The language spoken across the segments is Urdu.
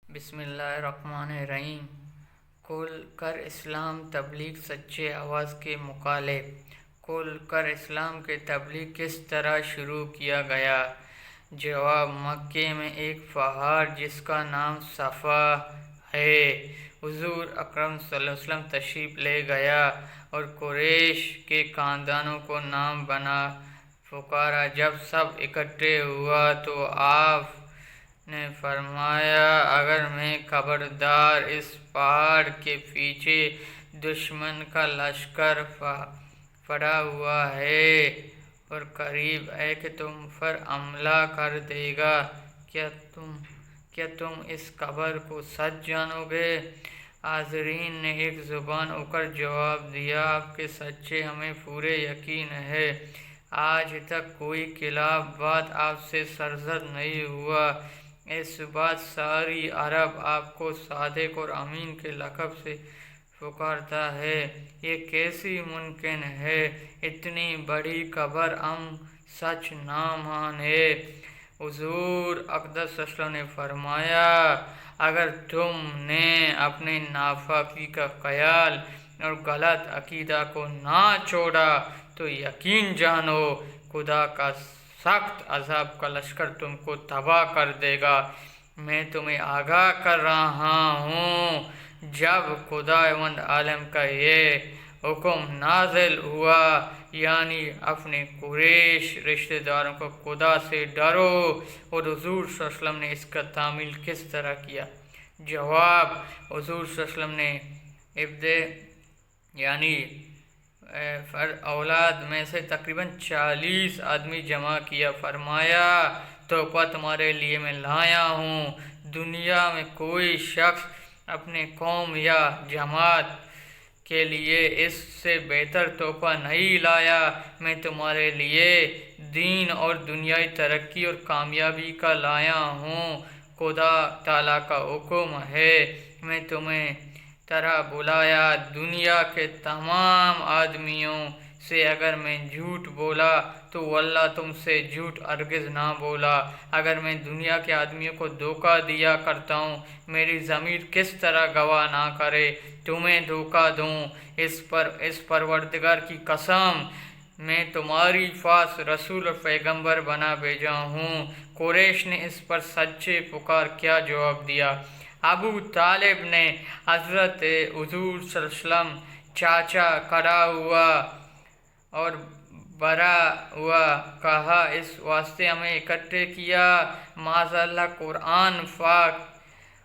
بسم اللہ الرحمن الرحیم۔ کھول کر اسلام تبلیغ سچے آواز کے مقالے۔ کھول کر اسلام کے تبلیغ کس طرح شروع کیا گیا؟ جواب: مکے میں ایک پہاڑ جس کا نام صفا ہے، حضور اکرم صلی اللہ علیہ وسلم تشریف لے گیا اور قریش کے خاندانوں کو نام بنا پکارا۔ جب سب اکٹھے ہوا تو آپ نے فرمایا، اگر میں خبردار اس پہاڑ کے پیچھے دشمن کا لشکر پڑا ہوا ہے اور قریب ہے کہ تم پر حملہ کر دے گا، کیا تم اس خبر کو سچ جانو گے؟ حاضرین نے ایک زبان ہو کر جواب دیا، آپ کے سچے ہمیں پورے یقین ہے۔ آج تک کوئی خلاف بات آپ سے سرزد نہیں ہوا۔ اس بات ساری عرب آپ کو صادق اور امین کے لقب سے پکارتا ہے، یہ کیسے ممکن ہے؟ اتنی بڑی خبر ہم سچ نہ مانے۔ حضور اقدس صلی اللہ علیہ وسلم نے فرمایا، اگر تم نے اپنے نافرمانی کا خیال اور غلط عقیدہ کو نہ چھوڑا تو یقین جانو خدا کا سخت عذاب کا لشکر تم کو تباہ کر دے گا۔ میں تمہیں آگاہ کر رہا ہوں، جب خداوند عالم کا یہ حکم نازل ہوا، یعنی اپنے قریش رشتہ داروں کو خدا سے ڈرو، اور حضور صلی اللہ علیہ وسلم نے اس کا تعمیل کس طرح کیا؟ جواب: حضور صلی اللہ علیہ وسلم نے یعنی اولاد میں سے تقریباً 40 آدمی جمع کیا، فرمایا، تحفہ تمہارے لیے میں لایا ہوں۔ دنیا میں کوئی شخص اپنے قوم یا جماعت کے لیے اس سے بہتر تحفہ نہیں لایا۔ میں تمہارے لیے دین اور دنیائی ترقی اور کامیابی کا لایا ہوں۔ خدا تعالیٰ کا حکم ہے، میں تمہیں طرح بلایا۔ دنیا کے تمام آدمیوں سے اگر میں جھوٹ بولا تو واللہ تم سے جھوٹ ہرگز نہ بولا۔ اگر میں دنیا کے آدمیوں کو دھوکہ دیا کرتا ہوں، میری ضمیر کس طرح گواہ نہ کرے تمہیں دھوکہ دوں؟ اس پروردگار کی قسم، میں تمہاری پاس رسول اور پیغمبر بنا بھیجا ہوں۔ قریش نے اس پر سچے پکار کیا جواب دیا؟ ابو طالب نے حضرت حضور صلی اللہ علیہ وسلم چاچا کھڑا ہوا اور برا ہوا کہا، اس واسطے ہمیں اکٹھے کیا؟ معاذ اللہ، قرآن پاک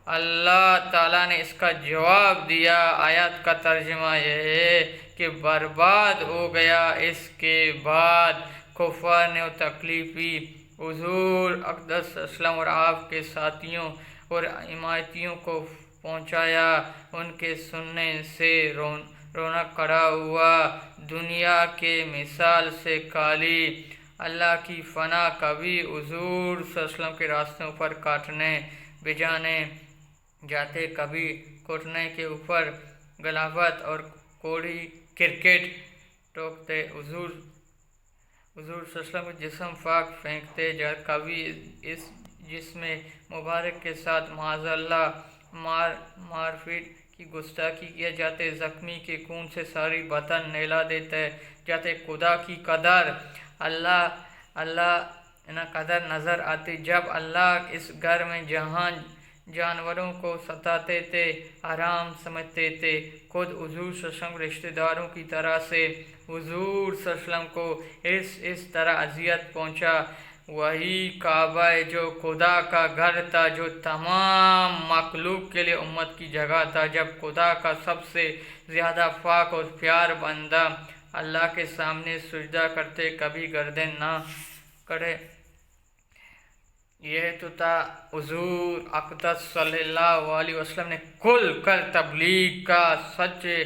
اللہ تعالیٰ نے اس کا جواب دیا۔ آیات کا ترجمہ یہ ہے کہ برباد ہو گیا۔ اس کے بعد کفار نے وہ تکلیف حضور اقدس صلی اللہ علیہ وسلم اور آپ کے ساتھیوں اور حمایتیوں کو پہنچایا، ان کے سننے سے رونق کھڑا ہوا، دنیا کے مثال سے خالی۔ اللہ کی پناہ، کبھی حضور صلی اللہ علیہ وسلم کے راستوں پر کاٹنے بھجانے جاتے، کبھی گھٹنے کے اوپر غلاظت اور کوڑی کرکٹ ٹھوکتے، حضور صلی اللہ علیہ وسلم کے جسم پاک پھینکتے جاتے، کبھی اس جسم مبارک کے ساتھ معاذ اللہ مار پیٹ کی گستاخی کیے جاتے، زخمی کے خون سے ساری بدن نہلا دیتے جاتے۔ خدا کی قدر نظر آتی جب اللہ اس گھر میں جانوروں کو ستاتے تھے، حرام سمجھتے تھے۔ خود حضور صلی اللہ علیہ وسلم رشتہ داروں کی طرح سے حضور صلی اللہ علیہ وسلم کو اس طرح اذیت پہنچا۔ وہی کعبہ جو خدا کا گھر تھا، جو تمام مخلوق کے لیے امت کی جگہ تھا، جب خدا کا سب سے زیادہ پاک اور پیارا بندہ اللہ کے سامنے سجدہ کرتے، کبھی گردن نہ کرے۔ یہ تو تھا حضور اقدس صلی اللہ علیہ وسلم نے کھل کر تبلیغ کا سچے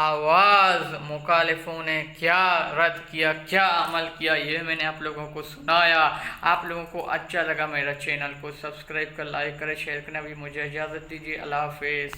آواز۔ مخالفوں نے کیا رد کیا، کیا عمل کیا، یہ میں نے آپ لوگوں کو سنایا۔ آپ لوگوں کو اچھا لگا میرا چینل کو سبسکرائب کر، لائک کریں، شیئر کریں۔ ابھی مجھے اجازت دیجیے، اللہ حافظ۔